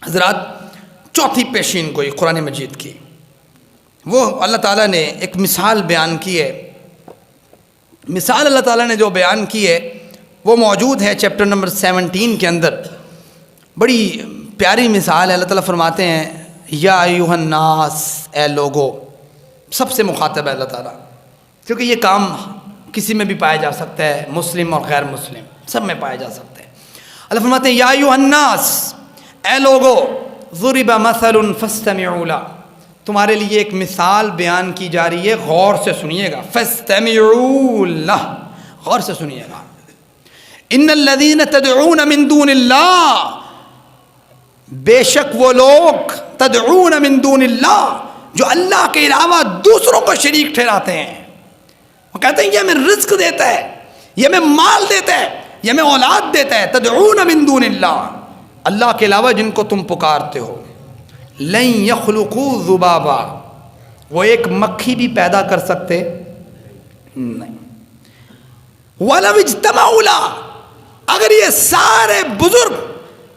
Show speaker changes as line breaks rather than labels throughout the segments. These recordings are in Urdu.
حضرات چوتھی پیشین گوئی قرآن مجید کی، وہ اللہ تعالیٰ نے ایک مثال بیان کی ہے. مثال اللہ تعالیٰ نے جو بیان کی ہے وہ موجود ہے چیپٹر نمبر 17 کے اندر. بڑی پیاری مثال ہے. اللہ تعالیٰ فرماتے ہیں یا ایھا الناس، اے لوگو. سب سے مخاطب ہے اللہ تعالیٰ، کیونکہ یہ کام کسی میں بھی پایا جا سکتا ہے، مسلم اور غیر مسلم سب میں پایا جا سکتا ہے. اللہ فرماتے ہیں یا ایھا الناس، اے لوگو، ضرب مثل فاستمعوا له، تمہارے لیے ایک مثال بیان کی جا رہی ہے، غور سے سنیے گا. فاستمعوا له، غور سے سنیے گا. ان الذین تدعون من دون اللہ، بے شک وہ لوگ تدعون من دون اللہ جو اللہ کے علاوہ دوسروں کو شریک ٹھہراتے ہیں. وہ کہتے ہیں یہ ہمیں رزق دیتا ہے، یہ ہمیں مال دیتا ہے، یہ ہمیں اولاد دیتا ہے. تدعون من دون اللہ، اللہ کے علاوہ جن کو تم پکارتے ہو. لن یخلقوا ذبابا، وہ ایک مکھی بھی پیدا کر سکتے نہیں. ولو اجتمعوا له، اگر یہ سارے بزرگ،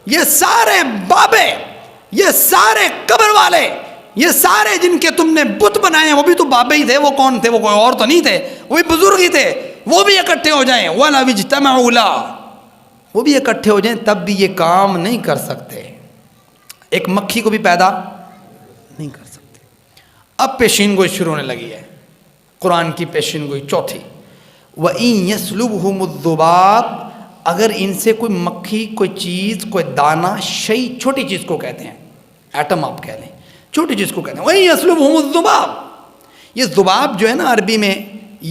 یہ سارے بابے، یہ سارے قبر والے، یہ سارے جن کے تم نے بت بنائے ہیں، وہ بھی تو بابے ہی تھے. وہ کون تھے؟ وہ کوئی اور تو نہیں تھے، وہ بھی بزرگ ہی تھے. وہ بھی اکٹھے ہو جائیں، ولو اجتمعوا له، وہ بھی اکٹھے ہو جائیں تب بھی یہ کام نہیں کر سکتے. ایک مکھی کو بھی پیدا نہیں کر سکتے. اب پیشین گوئی شروع ہونے لگی ہے، قرآن کی پیشین گوئی چوتھی. وَإِن يَسْلُبْهُمُ الذُّبَابُ، اگر ان سے کوئی مکھی، کوئی چیز، کوئی دانہ، شیء، چھوٹی چیز کو کہتے ہیں، ایٹم آپ کہہ لیں، چھوٹی چیز کو کہتے ہیں. وَإِن يَسْلُبْهُمُ الذُّبَابُ، یہ ذباب جو ہے نا عربی میں،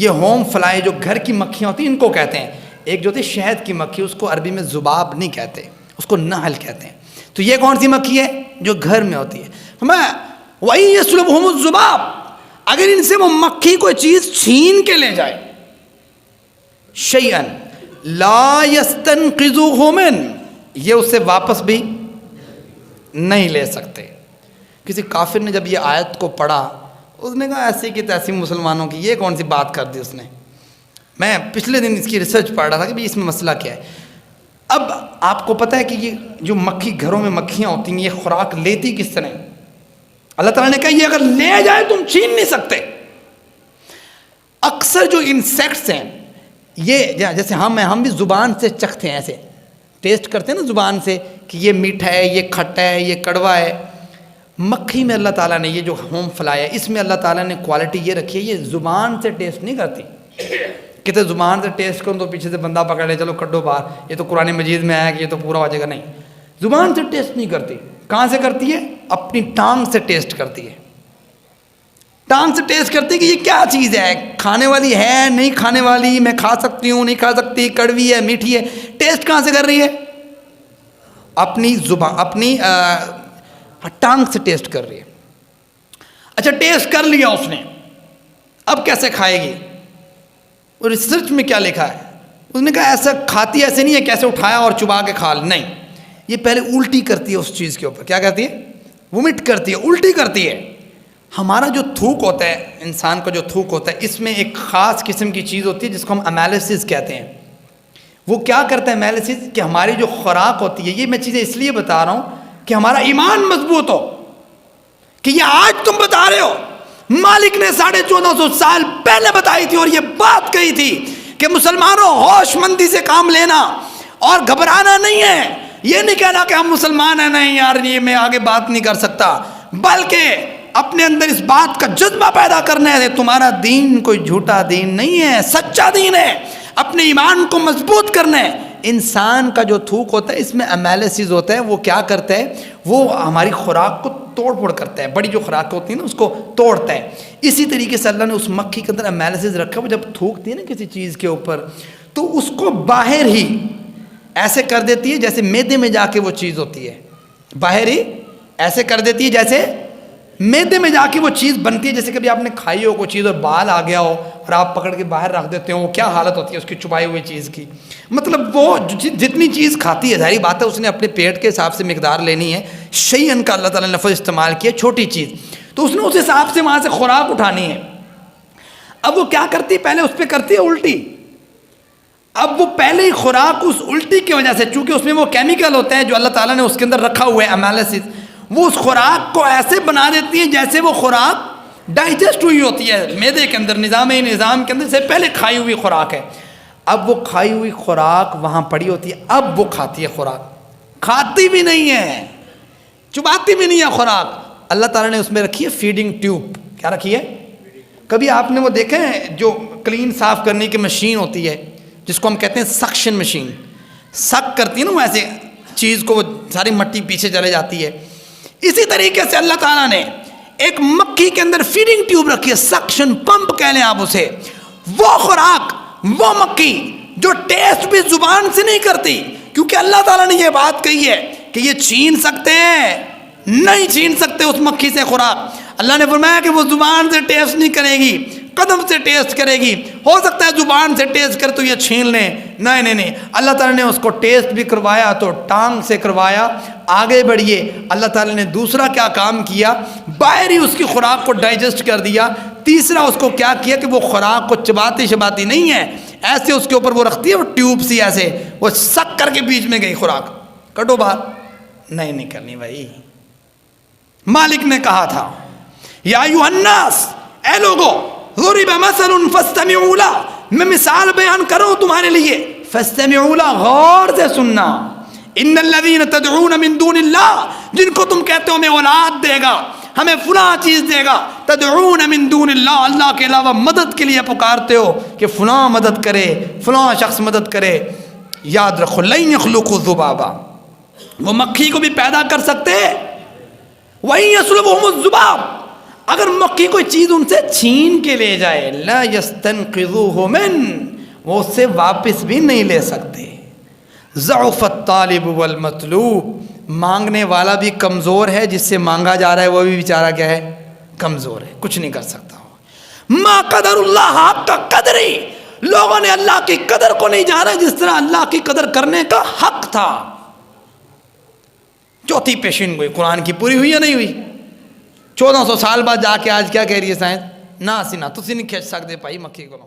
یہ ہوم فلائی جو گھر کی مکھیاں ہوتی ہیں ان کو کہتے ہیں. ایک جو ہوتی ہے شہد کی مکھی، اس کو عربی میں ذباب نہیں کہتے، اس کو نحل کہتے ہیں. تو یہ کون سی مکھی ہے؟ جو گھر میں ہوتی ہے. وَإِن يَسْلُبْهُمُ الذُّبَابُ، اگر ان سے وہ مکھی کوئی چیز چھین کے لے جائے، شَيْئًا لَا يَسْتَنْقِذُوهُ مِنْهُ، یہ اس سے واپس بھی نہیں لے سکتے. کسی کافر نے جب یہ آیت کو پڑھا، اس نے کہا ایسی کی تیسی مسلمانوں کی یہ کون سی بات کر دی اس نے. میں پچھلے دن اس کی ریسرچ پڑھ رہا تھا کہ اس میں مسئلہ کیا ہے. اب آپ کو پتہ ہے کہ یہ جو مکھی، گھروں میں مکھیاں ہوتی ہیں، یہ خوراک لیتی کس طرح؟ اللہ تعالیٰ نے کہا یہ اگر لے جائے تم چھین نہیں سکتے. اکثر جو انسیکٹس ہیں، یہ جیسے ہم بھی زبان سے چکھتے ہیں، ایسے ٹیسٹ کرتے ہیں نا زبان سے کہ یہ میٹھا ہے، یہ کھٹا ہے، یہ کڑوا ہے. مکھی میں اللہ تعالیٰ نے، یہ جو ہوم فلائی ہے، اس میں اللہ تعالیٰ نے کوالٹی یہ رکھی ہے، یہ زبان سے ٹیسٹ نہیں کرتی. کہتے زبان سے ٹیسٹ کروں تو پیچھے سے بندہ پکڑ لے، چلو کڈو باہر، یہ تو قرآن مجید میں آیا کہ یہ تو پورا ہو جائے گا. نہیں، زبان سے ٹیسٹ نہیں کرتی. کہاں سے کرتی ہے؟ اپنی ٹانگ سے ٹیسٹ کرتی ہے. ٹانگ سے ٹیسٹ کرتی ہے کہ یہ کیا چیز ہے، کھانے والی ہے نہیں کھانے والی، میں کھا سکتی ہوں نہیں کھا سکتی، کڑوی ہے میٹھی ہے. ٹیسٹ کہاں سے کر رہی ہے؟ اپنی زبان، اپنی ٹانگ سے ٹیسٹ کر رہی ہے. اچھا ٹیسٹ کر لیا اس نے، اب کیسے کھائے گی؟ اور ریسرچ میں کیا لکھا ہے؟ اس نے کہا ایسا کھاتی ایسے نہیں ہے کیسے اٹھایا اور چبا کے کھا لی، نہیں، یہ پہلے الٹی کرتی ہے اس چیز کے اوپر. کیا کرتی ہے؟ ومٹ کرتی ہے، الٹی کرتی ہے. ہمارا جو تھوک ہوتا ہے، انسان کا جو تھوک ہوتا ہے، اس میں ایک خاص قسم کی چیز ہوتی ہے جس کو ہم امیلیسز کہتے ہیں. وہ کیا کرتا ہے امیلیسز؟ کہ ہماری جو خوراک ہوتی ہے، یہ میں چیزیں اس لیے بتا رہا ہوں کہ ہمارا ایمان مضبوط ہو. کہ یہ آج تم بتا رہے ہو، مالک نے 1450 سال پہلے بتائی تھی اور یہ بات کہی تھی کہ مسلمانوں ہوش مندی سے کام لینا اور گھبرانا نہیں ہے. یہ نہیں کہنا کہ ہم مسلمان ہیں، نہیں یار یہ میں آگے بات نہیں کر سکتا، بلکہ اپنے اندر اس بات کا جذبہ پیدا کرنا ہے تمہارا دین کوئی جھوٹا دین نہیں ہے، سچا دین ہے. اپنے ایمان کو مضبوط کرنا ہے. انسان کا جو تھوک ہوتا ہے اس میں امیلیسز ہوتا ہے. وہ کیا کرتا ہے؟ وہ ہماری خوراک کو توڑ پھوڑ کرتا ہے. بڑی جو خوراک ہوتی ہے نا اس کو توڑتا ہے. اسی طریقے سے اللہ نے اس مکھی کے اندر امیلیسز رکھا. وہ جب تھوکتی ہے نا کسی چیز کے اوپر تو اس کو باہر ہی ایسے کر دیتی ہے جیسے میدے میں جا کے وہ چیز ہوتی ہے. باہر ہی ایسے کر دیتی ہے جیسے میدے میں جا کے وہ چیز بنتی ہے. جیسے کبھی آپ نے کھائی ہو کوئی چیز اور بال آ گیا ہو اور آپ پکڑ کے باہر رکھ دیتے ہو، کیا حالت ہوتی ہے اس کی چبائی ہوئی چیز کی. مطلب وہ جتنی چیز کھاتی ہے ظاہری بات ہے اس نے اپنے پیٹ کے حساب سے مقدار لینی ہے. شیئن کا اللہ تعالیٰ نے لفظ استعمال کیا، چھوٹی چیز، تو اس نے اس حساب سے وہاں سے خوراک اٹھانی ہے. اب وہ کیا کرتی ہے؟ پہلے اس پہ کرتی ہے الٹی. اب وہ پہلے ہی خوراک اس الٹی کی وجہ سے، چونکہ اس میں وہ کیمیکل ہوتے ہیں جو اللہ تعالیٰ نے اس کے اندر رکھا ہوا ہے امیلیسس، وہ اس خوراک کو ایسے بنا دیتی ہیں جیسے وہ خوراک ڈائجسٹ ہوئی ہوتی ہے معدے کے اندر، نظام کے اندر سے پہلے کھائی ہوئی خوراک ہے. اب وہ کھائی ہوئی خوراک وہاں پڑی ہوتی ہے، اب وہ کھاتی ہے خوراک، کھاتی بھی نہیں ہے، چباتی بھی نہیں ہے خوراک. اللہ تعالیٰ نے اس میں رکھی ہے فیڈنگ ٹیوب. کیا رکھی ہے؟ کبھی آپ نے وہ دیکھا ہے جو کلین صاف کرنے کی مشین ہوتی ہے جس کو ہم کہتے ہیں سکشن مشین، سک کرتی ہے نا وہ ایسے چیز کو، وہ ساری مٹی پیچھے چلے جاتی ہے. اسی طریقے سے اللہ تعالیٰ نے ایک مکھی کے اندر فیڈنگ ٹیوب رکھی ہے، سکشن پمپ کہہ لیں آپ اسے. وہ خوراک، وہ مکھی جو ٹیسٹ بھی زبان سے نہیں کرتی، کیونکہ اللہ تعالیٰ نے یہ بات کہی ہے کہ یہ چھین سکتے ہیں، نہیں چھین سکتے اس مکھی سے خوراک. اللہ نے فرمایا کہ وہ زبان سے ٹیسٹ نہیں کرے گی، قدم سے ٹیسٹ کرے گی. ہو سکتا ہے زبان سے ٹیسٹ کرے تو یہ چھین لیں، نہیں. اللہ تعالیٰ نے اس کو ٹیسٹ بھی کروایا تو ٹانگ سے کروایا. آگے بڑھیے، اللہ تعالیٰ نے دوسرا کیا کام کیا، باہر ہی اس کی خوراک کو ڈائجسٹ کر دیا. تیسرا اس کو کیا کیا کہ وہ خوراک کو چباتی نہیں ہے، ایسے اس کے اوپر وہ رکھتی ہے، وہ ٹیوب سی ایسے وہ سک کر کے بیچ میں گئی خوراک. کٹو باہر، نہیں کرنی بھائی. مالک نے کہا تھا یا ایھا الناس، اے لوگو، ضرب مثل فاستمعوا له، میں مثال بیان کروں تمہارے لیے، فاستمعوا له، غور سے سننا. ان الذین تدعون من دون اللہ، جن کو تم کہتے ہو ہمیں اولاد دے گا، ہمیں فلاں چیز دے گا، تدعون من دون اللہ، اللہ کے علاوہ مدد کے لیے پکارتے ہو کہ فلاں مدد کرے، فلاں شخص مدد کرے. یاد رکھو لن یخلقوا ذبابا، وہ مکھی کو بھی پیدا کر سکتے، وَإِن يَسْلُبْهُمُ الذُّبَابُ، اگر مکھی کوئی چیز ان سے چھین کے لے جائے، لا يستنقذوه منه، وہ اس سے واپس بھی نہیں لے سکتے. ضعف الطالب والمطلوب، مانگنے والا بھی کمزور ہے، جس سے مانگا جا رہا ہے وہ بھی بیچارہ کیا ہے، کمزور ہے، کچھ نہیں کر سکتا. ما قدر اللہ حق قدری، لوگوں نے اللہ کی قدر کو نہیں جانا جس طرح اللہ کی قدر کرنے کا حق تھا. چوتھی پیشین گوئی قرآن کی پوری ہوئی یا نہیں ہوئی؟ 1400 سال بعد جا کے آج کیا کہہ رہی ہے سائنس؟ نہ سی نہ تسی نہیں کھینچ سکتے بھائی مکھی کو.